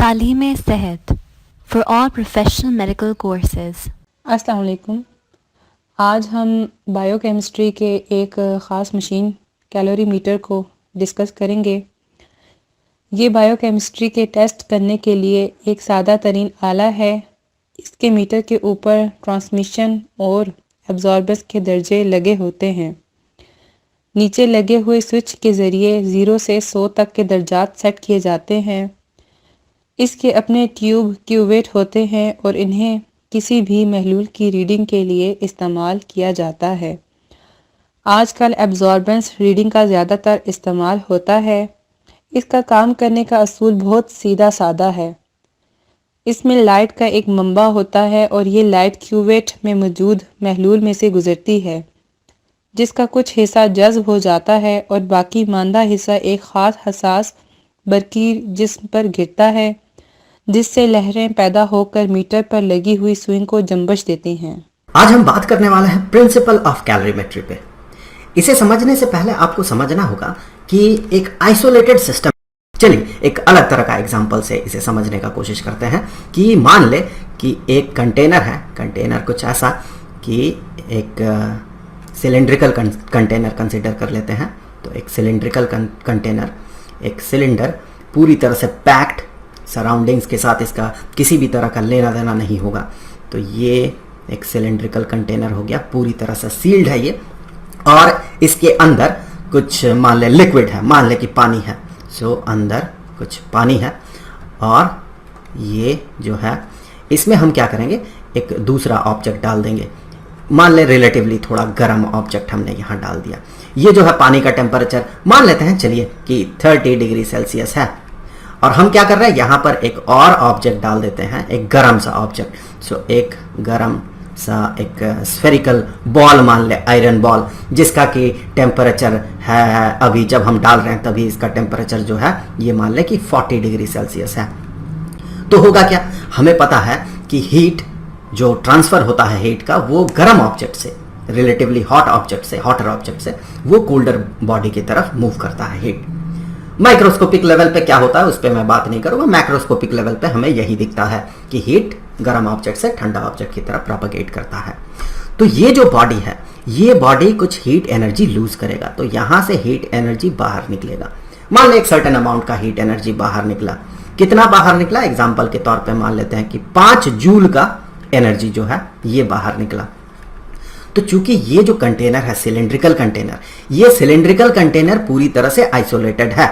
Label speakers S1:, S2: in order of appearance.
S1: तालीम सेहत for all professional medical courses.
S2: अस्सलाम वालेकुम। आज हम बायोकेमिस्ट्री के एक ख़ास मशीन कैलोरीमीटर को डिस्कस करेंगे। ये बायोकेमिस्ट्री के टेस्ट करने के लिए एक सादा तरीन आला है। इसके मीटर के ऊपर ट्रांसमिशन और एब्जॉर्बर्स के दर्जे लगे होते हैं। नीचे लगे हुए स्विच के ज़रिए 0 से 100 तक के दर्जात सेट किए जाते हैं। इसके अपने ट्यूब क्यूवेट होते हैं और इन्हें किसी भी महलूल की रीडिंग के लिए इस्तेमाल किया जाता है। आजकल एब्जॉर्बेंस रीडिंग का ज़्यादातर इस्तेमाल होता है। इसका काम करने का असूल बहुत सीधा सादा है। इसमें लाइट का एक मंबा होता है और ये लाइट क्यूवेट में मौजूद महलूल में से गुजरती है, जिसका कुछ हिस्सा जज्ब हो जाता है और बाकी मांदा हिस्सा एक ख़ास हसास बरकीर जिस्म पर गिरता है, जिससे लहरें पैदा होकर मीटर पर लगी हुई सुई को जंबश देती हैं।
S3: आज हम बात करने वाले हैं प्रिंसिपल ऑफ कैलोरीमेट्री पे। इसे समझने से पहले आपको समझना होगा कि एक आइसोलेटेड सिस्टम, चलिए एक अलग तरह का एग्जांपल से इसे समझने का कोशिश करते हैं कि मान ले कि एक कंटेनर है। कंटेनर कुछ ऐसा कि एक सिलेंड्रिकल कंटेनर कंसीडर कर लेते हैं। तो एक सिलेंड्रिकल कंटेनर, एक सिलेंडर पूरी तरह से पैक्ड, सराउंडिंग्स के साथ इसका किसी भी तरह का लेना देना नहीं होगा। तो ये एक सिलेंड्रिकल कंटेनर हो गया, पूरी तरह से सील्ड है ये, और इसके अंदर कुछ मान ले लिक्विड है, मान ले कि पानी है। सो अंदर कुछ पानी है और ये जो है इसमें हम क्या करेंगे, एक दूसरा ऑब्जेक्ट डाल देंगे। मान ले रिलेटिवली थोड़ा गर्म ऑब्जेक्ट हमने यहाँ डाल दिया। ये जो है पानी का टेम्परेचर मान लेते हैं चलिए कि 30 डिग्री सेल्सियस है, और हम क्या कर रहे हैं यहाँ पर एक और ऑब्जेक्ट डाल देते हैं, एक गर्म सा ऑब्जेक्ट। सो एक गर्म सा एक स्फेरिकल बॉल मान ले, आयरन बॉल, जिसका कि टेम्परेचर है अभी जब हम डाल रहे हैं तभी इसका टेम्परेचर जो है ये मान ले कि 40 डिग्री सेल्सियस है। तो होगा क्या, हमें पता है कि हीट जो ट्रांसफर होता है हीट का, वो गर्म ऑब्जेक्ट से, रिलेटिवली हॉट ऑब्जेक्ट से, हॉटर ऑब्जेक्ट से वो कोल्डर बॉडी की तरफ मूव करता है हीट। माइक्रोस्कोपिक लेवल पे क्या होता है उस पर मैं बात नहीं करूंगा। मैक्रोस्कोपिक लेवल पे हमें यही दिखता है कि हीट गर्म ऑब्जेक्ट से ठंडा ऑब्जेक्ट की तरफ प्रोपेगेट करता है। तो ये जो बॉडी है, ये बॉडी कुछ हीट एनर्जी लूज करेगा, तो यहां से हीट एनर्जी बाहर निकलेगा। मान ले एक सर्टेन अमाउंट का हीट एनर्जी बाहर निकला। कितना बाहर निकला, एग्जाम्पल के तौर पर मान लेते हैं कि 5 जूल का एनर्जी जो है ये बाहर निकला। तो चूंकि ये जो कंटेनर है सिलेंड्रिकल कंटेनर, ये सिलेंड्रिकल कंटेनर पूरी तरह से आइसोलेटेड है,